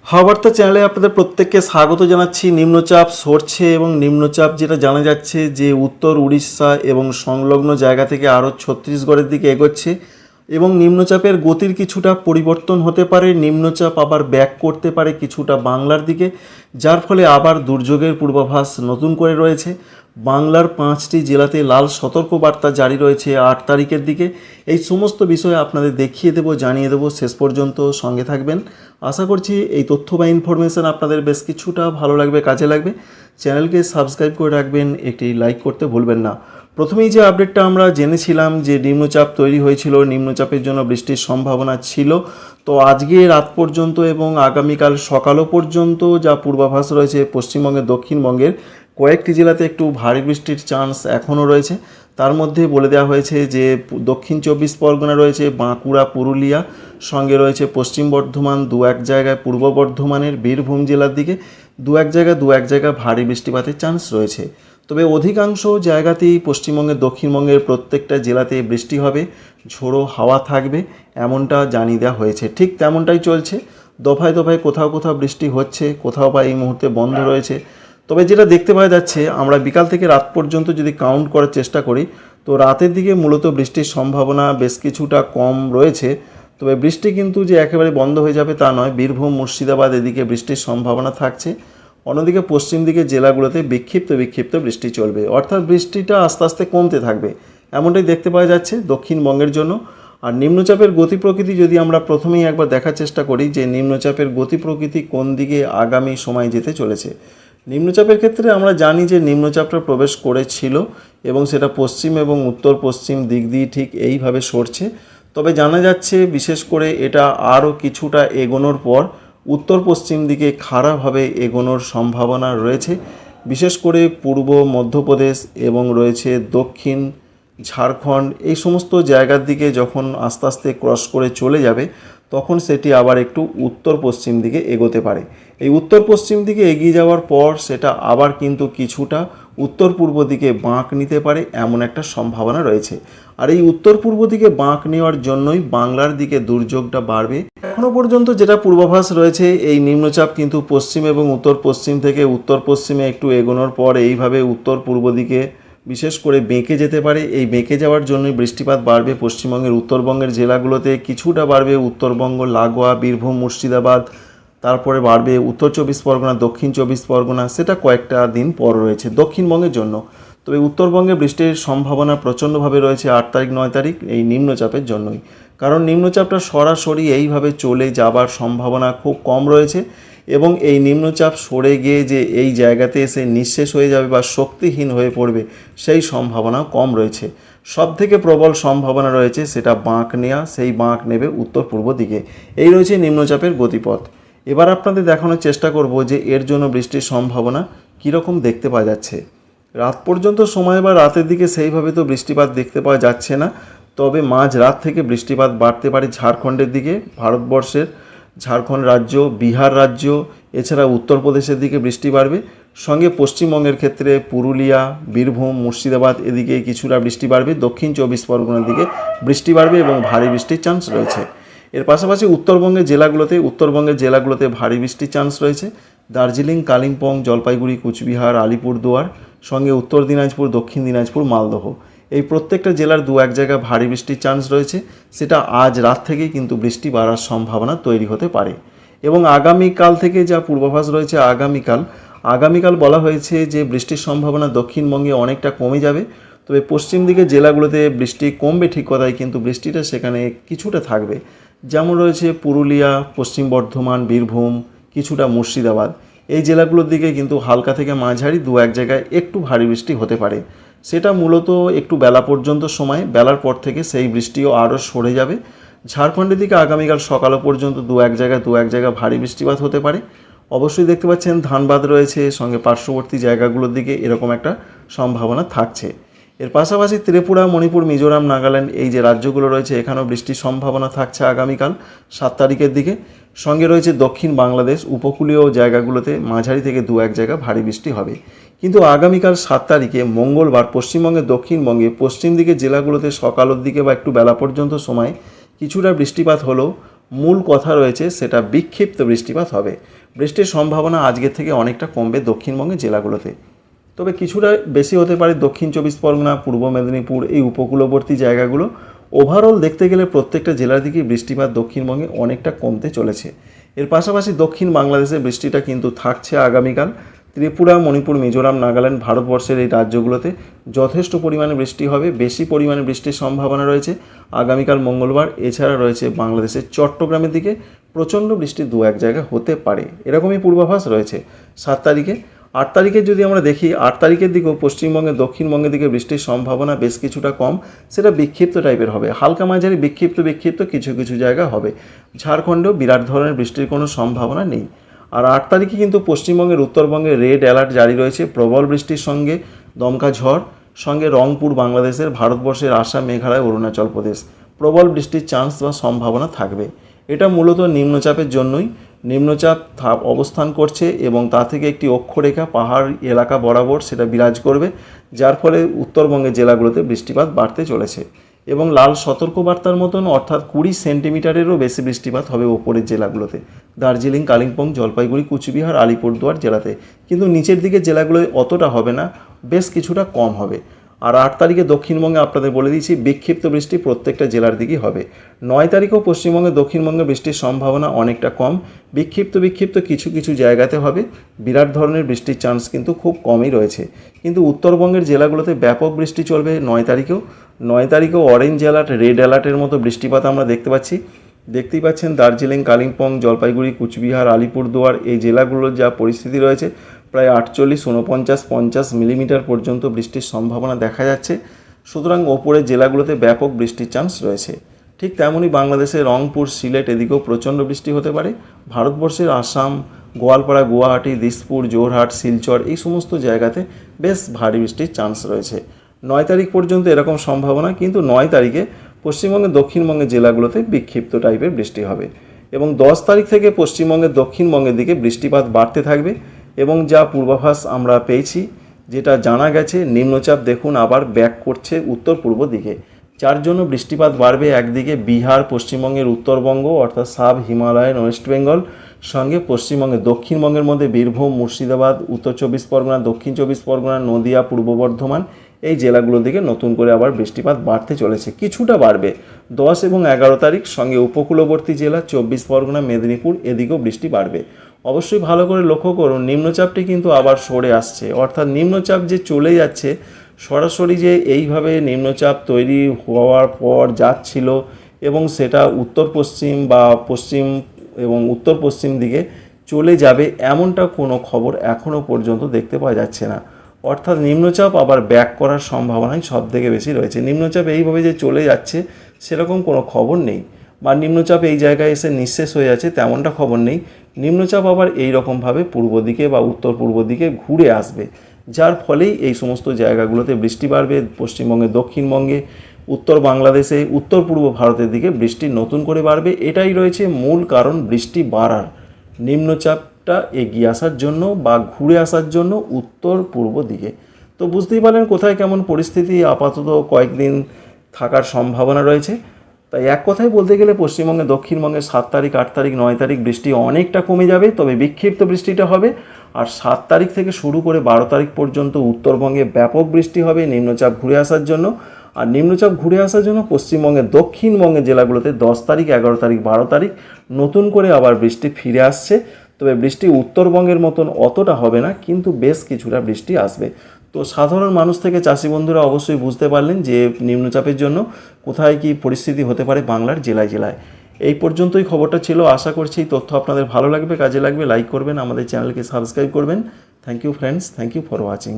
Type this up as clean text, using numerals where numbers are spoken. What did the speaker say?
হাওয়াবার্তা চ্যানেলে আপনাদের প্রত্যেককে স্বাগত জানাচ্ছি। নিম্নচাপ সরছে এবং নিম্নচাপ যেটা জানা যাচ্ছে যে উত্তর উড়িষ্যা এবং সংলগ্ন জায়গা থেকে আরও ছত্তিশগড়ের দিকে এগোচ্ছে এবং নিম্নচাপের গতির কিছুটা পরিবর্তন হতে পারে। নিম্নচাপ আবার ব্যাক করতে পারে কিছুটা বাংলার দিকে, যার ফলে আবার দুর্যোগের পূর্বাভাস নতুন করে রয়েছে। বাংলার 5টি জেলাতে লাল সতর্কবার্তা জারি রয়েছে 8 তারিখের দিকে। এই সমস্ত বিষয়ে আপনাদের দেখিয়ে দেবো, জানিয়ে দেবো, শেষ পর্যন্ত সঙ্গে থাকবেন। আশা করছি এই তথ্য বা ইনফরমেশান আপনাদের বেশ কিছুটা ভালো লাগবে, কাজে লাগবে। চ্যানেলকে সাবস্ক্রাইব করে রাখবেন, একটি লাইক করতে ভুলবেন না। প্রথমেই যে আপডেটটা আমরা জেনেছিলাম যে নিম্নচাপ তৈরি হয়েছিল, নিম্নচাপের জন্য বৃষ্টির সম্ভাবনা ছিল। তো আজকে রাত পর্যন্ত এবং আগামীকাল সকালও পর্যন্ত যা পূর্বাভাস রয়েছে, পশ্চিমবঙ্গের দক্ষিণবঙ্গের কয়েকটি জেলাতে একটু ভারী বৃষ্টির চান্স এখনও রয়েছে। তার মধ্যে বলে দেওয়া হয়েছে যে দক্ষিণ 24 পরগনা রয়েছে, বাঁকুড়া, পুরুলিয়া, সঙ্গে রয়েছে পশ্চিম বর্ধমান, দু এক জায়গায় পূর্ব বর্ধমানের বীরভূম জেলার দিকে দু এক জায়গায় ভারী বৃষ্টিপাতের চান্স রয়েছে। তবে অধিকাংশ জায়গাতেই পশ্চিমবঙ্গের দক্ষিণবঙ্গের প্রত্যেকটা জেলাতে বৃষ্টি হবে, ঝোড়ো হাওয়া থাকবে, এমনটা জানিয়ে দেওয়া হয়েছে। ঠিক তেমনটাই চলছে। দফায় দফায় কোথাও কোথাও বৃষ্টি হচ্ছে, কোথাও বা এই মুহূর্তে বন্ধ রয়েছে। তবে যেটা দেখতে পাওয়া যাচ্ছে, আমরা বিকাল থেকে রাত পর্যন্ত যদি কাউন্ট করার চেষ্টা করি, তো রাতের দিকে মূলত বৃষ্টির সম্ভাবনা বেশ কিছুটা কম রয়েছে। তবে বৃষ্টি কিন্তু যে একেবারে বন্ধ হয়ে যাবে তা নয়। বীরভূম, মুর্শিদাবাদ এদিকে বৃষ্টির সম্ভাবনা থাকছে। অন্যদিকে পশ্চিম দিকে জেলাগুলোতে বিক্ষিপ্ত বৃষ্টি চলবে, অর্থাৎ বৃষ্টিটা আস্তে আস্তে কমতে থাকবে, এমনটাই দেখতে পাওয়া যাচ্ছে দক্ষিণবঙ্গের জন্য। আর নিম্নচাপের গতি প্রকৃতি যদি আমরা প্রথমেই একবার দেখার চেষ্টা করি যে নিম্নচাপের গতি প্রকৃতি কোন দিকে আগামী সময় যেতে চলেছে। নিম্নচাপের ক্ষেত্রে আমরা জানি যে নিম্নচাপটা প্রবেশ করেছিল এবং সেটা পশ্চিম এবং উত্তর পশ্চিম দিক দিয়ে ঠিক এইভাবে সরছে। তবে জানা যাচ্ছে বিশেষ করে এটা আরও কিছুটা এগোনোর পর উত্তর পশ্চিম দিকে খাড়াভাবে এগোনোর সম্ভাবনা রয়েছে। বিশেষ করে পূর্ব মধ্যপ্রদেশ এবং রয়েছে দক্ষিণ ঝাড়খণ্ড, এই সমস্ত জায়গার দিকে যখন আস্তে আস্তে ক্রস করে চলে যাবে, তখন সেটি আবার একটু উত্তর পশ্চিম দিকে এগোতে পারে। এই উত্তর পশ্চিম দিকে এগিয়ে যাওয়ার পর সেটা আবার কিন্তু কিছুটা উত্তর পূর্ব দিকে বাঁক নিতে পারে, এমন একটা সম্ভাবনা রয়েছে। আর এই উত্তর পূর্ব দিকে বাঁক নেওয়ার জন্যই বাংলার দিকে দুর্যোগটা বাড়বে। এখনও পর্যন্ত যেটা পূর্বাভাস রয়েছে, এই নিম্নচাপ কিন্তু পশ্চিম এবং উত্তর পশ্চিম থেকে উত্তর পশ্চিমে একটু এগোনোর পর এইভাবে উত্তর পূর্ব দিকে বিশেষ করে বেঁকে যেতে পারে। এই বেঁকে যাওয়ার জন্যই বৃষ্টিপাত বাড়বে পশ্চিমবঙ্গের উত্তরবঙ্গের জেলাগুলোতে, কিছুটা বাড়বে উত্তরবঙ্গ লাগোয়া বীরভূম, মুর্শিদাবাদ, তারপরে বাড়বে উত্তর 24 পরগনা, দক্ষিণ 24 পরগনা, সেটা কয়েকটা দিন পর রয়েছে দক্ষিণবঙ্গের জন্য। তবে উত্তরবঙ্গে বৃষ্টির সম্ভাবনা প্রচণ্ডভাবে রয়েছে 8 তারিখ 9 তারিখ এই নিম্নচাপের জন্যই। কারণ নিম্নচাপটা সরাসরি এইভাবে চলে যাবার সম্ভাবনা খুব কম রয়েছে এবং এই নিম্নচাপ সরে গিয়ে যে এই জায়গাতে এসে নিঃশেষ হয়ে যাবে বা শক্তিহীন হয়ে পড়বে, সেই সম্ভাবনাও কম রয়েছে। সবথেকে প্রবল সম্ভাবনা রয়েছে সেটা বাঁক নেওয়া, সেই বাঁক নেবে উত্তর পূর্ব দিকে। এই রয়েছে নিম্নচাপের গতিপথ। এবার আপনাদের দেখানোর চেষ্টা করব যে এর জন্য বৃষ্টির সম্ভাবনা কীরকম দেখতে পাওয়া যাচ্ছে। রাত পর্যন্ত সময় বা রাতের দিকে সেইভাবে তো বৃষ্টিপাত দেখতে পাওয়া যাচ্ছে না। তবে মাঝ রাত থেকে বৃষ্টিপাত বাড়তে পারে ঝাড়খণ্ডের দিকে, ভারতবর্ষের ঝাড়খণ্ড রাজ্য, বিহার রাজ্য, এছাড়া উত্তরপ্রদেশের দিকে বৃষ্টি বাড়বে। সঙ্গে পশ্চিমবঙ্গের ক্ষেত্রে পুরুলিয়া, বীরভূম, মুর্শিদাবাদ এদিকে কিছুটা বৃষ্টি বাড়বে। দক্ষিণ 24 পরগনার দিকে বৃষ্টি বাড়বে এবং ভারী বৃষ্টির চান্স রয়েছে। এর পাশাপাশি উত্তরবঙ্গের জেলাগুলোতে ভারী বৃষ্টির চান্স রয়েছে। দার্জিলিং, কালিম্পং, জলপাইগুড়ি, কুচবিহার, আলিপুরদুয়ার, সঙ্গে উত্তর দিনাজপুর, দক্ষিণ দিনাজপুর, মালদহ, এই প্রত্যেকটা জেলার দু এক জায়গায় ভারী বৃষ্টির চান্স রয়েছে। সেটা আজ রাত থেকেই কিন্তু বৃষ্টি বাড়ার সম্ভাবনা তৈরি হতে পারে। এবং আগামীকাল থেকে যা পূর্বাভাস রয়েছে, আগামীকাল বলা হয়েছে যে বৃষ্টির সম্ভাবনা দক্ষিণবঙ্গে অনেকটা কমে যাবে। তবে পশ্চিম দিকের জেলাগুলোতে বৃষ্টি কমবে ঠিক কথাই, কিন্তু বৃষ্টিটা সেখানে কিছুটা থাকবে। যেমন রয়েছে পুরুলিয়া, পশ্চিম বর্ধমান, বীরভূম, কিছুটা মুর্শিদাবাদ, এই জেলাগুলোর দিকে কিন্তু হালকা থেকে মাঝারি দু এক জায়গায় একটু ভারী বৃষ্টি হতে পারে। সেটা মূলত একটু বেলা পর্যন্ত সময়, বেলার পর থেকে সেই বৃষ্টিও আরও সরে যাবে। ঝাড়খণ্ডের দিকে আগামীকাল সকাল পর্যন্ত দু এক জায়গায় ভারী বৃষ্টিপাত হতে পারে। অবশ্যই দেখতে পাচ্ছেন ধানবাদ রয়েছে, সঙ্গে পার্শ্ববর্তী জায়গাগুলোর দিকে এরকম একটা সম্ভাবনা থাকছে। এর পাশাপাশি ত্রিপুরা, মণিপুর, মিজোরাম, নাগাল্যান্ড, এই যে রাজ্যগুলো রয়েছে, এখানেও বৃষ্টির সম্ভাবনা থাকছে আগামীকাল 7 তারিখের দিকে। সঙ্গে রয়েছে দক্ষিণ বাংলাদেশ, উপকূলীয় জায়গাগুলোতে মাঝারি থেকে দু এক জায়গা ভারী বৃষ্টি হবে। কিন্তু আগামীকাল 7 তারিখে মঙ্গলবার পশ্চিমবঙ্গের দক্ষিণবঙ্গে পশ্চিম দিকের জেলাগুলোতে সকালের দিকে বা একটু বেলা পর্যন্ত সময় কিছুটা বৃষ্টিপাত হলেও মূল কথা রয়েছে সেটা বিক্ষিপ্ত বৃষ্টিপাত হবে। বৃষ্টির সম্ভাবনা আজকের থেকে অনেকটা কমবে দক্ষিণবঙ্গের জেলাগুলোতে, তবে কিছুটা বেশি হতে পারে দক্ষিণ চব্বিশ পরগনা, পূর্ব মেদিনীপুর, এই উপকূলবর্তী জায়গাগুলো। ওভারঅল দেখতে গেলে প্রত্যেকটা জেলার দিকে বৃষ্টিপাত দক্ষিণবঙ্গে অনেকটা কমতে চলেছে। এর পাশাপাশি দক্ষিণ বাংলাদেশের বৃষ্টিটা কিন্তু থাকছে আগামীকাল। ত্রিপুরা, মণিপুর, মিজোরাম, নাগাল্যান্ড, ভারতবর্ষের এই রাজ্যগুলোতে যথেষ্ট পরিমাণে বৃষ্টি হবে, বেশি পরিমাণে বৃষ্টির সম্ভাবনা রয়েছে আগামীকাল মঙ্গলবার। এছাড়া রয়েছে বাংলাদেশের চট্টগ্রামের দিকে প্রচণ্ড বৃষ্টি দু এক জায়গায় হতে পারে, এরকমই পূর্বাভাস রয়েছে 7 তারিখে। 8 তারিখে যদি আমরা দেখি, 8 তারিখের দিকেও পশ্চিমবঙ্গে, দক্ষিণবঙ্গের দিকে বৃষ্টির সম্ভাবনা বেশ কিছুটা কম, সেটা বিক্ষিপ্ত টাইপের হবে, হালকা মাঝারি বিক্ষিপ্ত কিছু কিছু জায়গা হবে। ঝাড়খণ্ডেও বিরাট ধরনের বৃষ্টির কোনো সম্ভাবনা নেই। আর 8 তারিখে কিন্তু পশ্চিমবঙ্গের, উত্তরবঙ্গে রেড অ্যালার্ট জারি রয়েছে, প্রবল বৃষ্টির সঙ্গে দমকা ঝড়, সঙ্গে রংপুর বাংলাদেশের, ভারতবর্ষের আসাম, মেঘালয়, অরুণাচল প্রদেশ প্রবল বৃষ্টির চান্স বা সম্ভাবনা থাকবে। এটা মূলত নিম্নচাপের জন্যই। নিম্নচাপ অবস্থান করছে এবং তা থেকে একটি অক্ষরেখা পাহাড় এলাকা বরাবর সেটা বিরাজ করবে, যার ফলে উত্তরবঙ্গের জেলাগুলোতে বৃষ্টিপাত বাড়তে চলেছে এবং লাল সতর্কবার্তার মতন অর্থাৎ 20 সেন্টিমিটারেরও বেশি বৃষ্টিপাত হবে ওপরের জেলাগুলোতে, দার্জিলিং, কালিম্পং, জলপাইগুড়ি, কুচবিহার, আলিপুরদুয়ার জেলাতে। কিন্তু নিচের দিকের জেলাগুলোয় অতটা হবে না, বেশ কিছুটা কম হবে। আর 8 তারিখে দক্ষিণবঙ্গে আপনাদের বলে দিয়েছি বিক্ষিপ্ত বৃষ্টি প্রত্যেকটা জেলার দিকেই হবে। 9 তারিখেও পশ্চিমবঙ্গে, দক্ষিণবঙ্গে বৃষ্টির সম্ভাবনা অনেকটা কম, বিক্ষিপ্ত কিছু কিছু জায়গাতে হবে, বিরাট ধরনের বৃষ্টির চান্স কিন্তু খুব কমই রয়েছে। কিন্তু উত্তরবঙ্গের জেলাগুলোতে ব্যাপক বৃষ্টি চলবে 9 তারিখেও। 9 তারিখেও অরেঞ্জ অ্যালার্ট, রেড অ্যালার্টের মতো বৃষ্টিপাত আমরা দেখতে পাচ্ছি। দেখতেই পাচ্ছেন দার্জিলিং, কালিম্পং, জলপাইগুড়ি, কুচবিহার, আলিপুরদুয়ার এই জেলাগুলোর যা পরিস্থিতি রয়েছে, প্রায় 48, 49, 50 মিলিমিটার পর্যন্ত বৃষ্টির সম্ভাবনা দেখা যাচ্ছে। সুতরাং ওপরের জেলাগুলোতে ব্যাপক বৃষ্টির চান্স রয়েছে। ঠিক তেমনই বাংলাদেশের রংপুর, সিলেট এদিকেও প্রচণ্ড বৃষ্টি হতে পারে। ভারতবর্ষের আসাম, গোয়ালপাড়া, গুয়াহাটি, দিসপুর, জোরহাট, শিলচর এই সমস্ত জায়গাতে বেশ ভারী বৃষ্টির চান্স রয়েছে। 9 তারিখ পর্যন্ত এরকম সম্ভাবনা, কিন্তু 9 তারিখে পশ্চিমবঙ্গের, দক্ষিণবঙ্গের জেলাগুলোতে বিক্ষিপ্ত টাইপের বৃষ্টি হবে এবং 10 তারিখ থেকে পশ্চিমবঙ্গের, দক্ষিণবঙ্গের দিকে বৃষ্টিপাত বাড়তে থাকবে। এবং যা পূর্বাভাস আমরা পেয়েছি, যেটা জানা গেছে, নিম্নচাপ দেখুন আবার ব্যাক করছে উত্তর পূর্ব দিকে, যার জন্য বৃষ্টিপাত বাড়বে একদিকে বিহার, পশ্চিমবঙ্গের উত্তরবঙ্গ অর্থাৎ সাব হিমালয়ান, ওয়েস্ট বেঙ্গল, সঙ্গে পশ্চিমবঙ্গের, দক্ষিণবঙ্গের মধ্যে বীরভূম, মুর্শিদাবাদ, উত্তর চব্বিশ পরগনা, দক্ষিণ চব্বিশ পরগনা, নদিয়া, পূর্ব বর্ধমান এই জেলাগুলোর দিকে নতুন করে আবার বৃষ্টিপাত বাড়তে চলেছে, কিছুটা বাড়বে 10 এবং 11 তারিখ। সঙ্গে উপকূলবর্তী জেলা 24 পরগনা, মেদিনীপুর এদিকেও বৃষ্টি বাড়বে। অবশ্যই ভালো করে লক্ষ্য করুন, নিম্নচাপটি কিন্তু আবার সরে আসছে, অর্থাৎ নিম্নচাপ যে চলে যাচ্ছে, সরাসরি যে এইভাবে নিম্নচাপ তৈরি হওয়ার পর যাচ্ছিল এবং সেটা উত্তর পশ্চিম বা পশ্চিম এবং উত্তর পশ্চিম দিকে চলে যাবে, এমনটা কোনো খবর এখনও পর্যন্ত দেখতে পাওয়া যাচ্ছে না। অর্থাৎ নিম্নচাপ আবার ব্যাক করার সম্ভাবনাই সব থেকে বেশি রয়েছে। নিম্নচাপ এইভাবে যে চলে যাচ্ছে সেরকম কোনো খবর নেই, বা নিম্নচাপ এই জায়গায় এসে নিঃশেষ হয়ে যাচ্ছে তেমনটা খবর নেই। নিম্নচাপ আবার এই রকমভাবে পূর্ব দিকে বা উত্তর পূর্ব দিকে ঘুরে আসবে, যার ফলেই এই সমস্ত জায়গাগুলোতে বৃষ্টি বাড়বে। পশ্চিমবঙ্গে, দক্ষিণবঙ্গে, উত্তর বাংলাদেশে, উত্তর পূর্ব ভারতের দিকে বৃষ্টি নতুন করে বাড়বে। এটাই রয়েছে মূল কারণ বৃষ্টি বাড়ার, নিম্নচাপটা এগিয়ে আসার জন্য বা ঘুরে আসার জন্য উত্তর পূর্ব দিকে। তো বুঝতেই পারলেন কোথায় কেমন পরিস্থিতি আপাতত কয়েকদিন থাকার সম্ভাবনা রয়েছে। তাই এক কথায় বলতে গেলে পশ্চিমবঙ্গে, দক্ষিণবঙ্গে 7 তারিখ, 8 তারিখ, 9 তারিখ বৃষ্টি অনেকটা কমে যাবে, তবে বিক্ষিপ্ত বৃষ্টিটা হবে। আর 7 তারিখ থেকে শুরু করে 12 তারিখ পর্যন্ত উত্তরবঙ্গে ব্যাপক বৃষ্টি হবে নিম্নচাপ ঘুরে আসার জন্য। আর নিম্নচাপ ঘুরে আসার জন্য পশ্চিমবঙ্গের, দক্ষিণবঙ্গের জেলাগুলোতে 10 তারিখ, 11 তারিখ, 12 তারিখ নতুন করে আবার বৃষ্টি ফিরে আসছে। তবে বৃষ্টি উত্তরবঙ্গের মতন অতটা হবে না, কিন্তু বেশ কিছুটা বৃষ্টি আসবে। তো সাধারণ মানুষ থেকে চাষি বন্ধুরা অবশ্যই বুঝতে পারলেন যে নিম্নচাপের জন্য কোথায় কি পরিস্থিতি হতে পারে বাংলার জেলায় জেলায়। এই পর্যন্তই খবরটা ছিল। আশা করছি এই তথ্য আপনাদের ভালো লাগবে, কাজে লাগবে। লাইক করবেন, আমাদের চ্যানেলকে সাবস্ক্রাইব করবেন। Thank you friends, thank you for watching.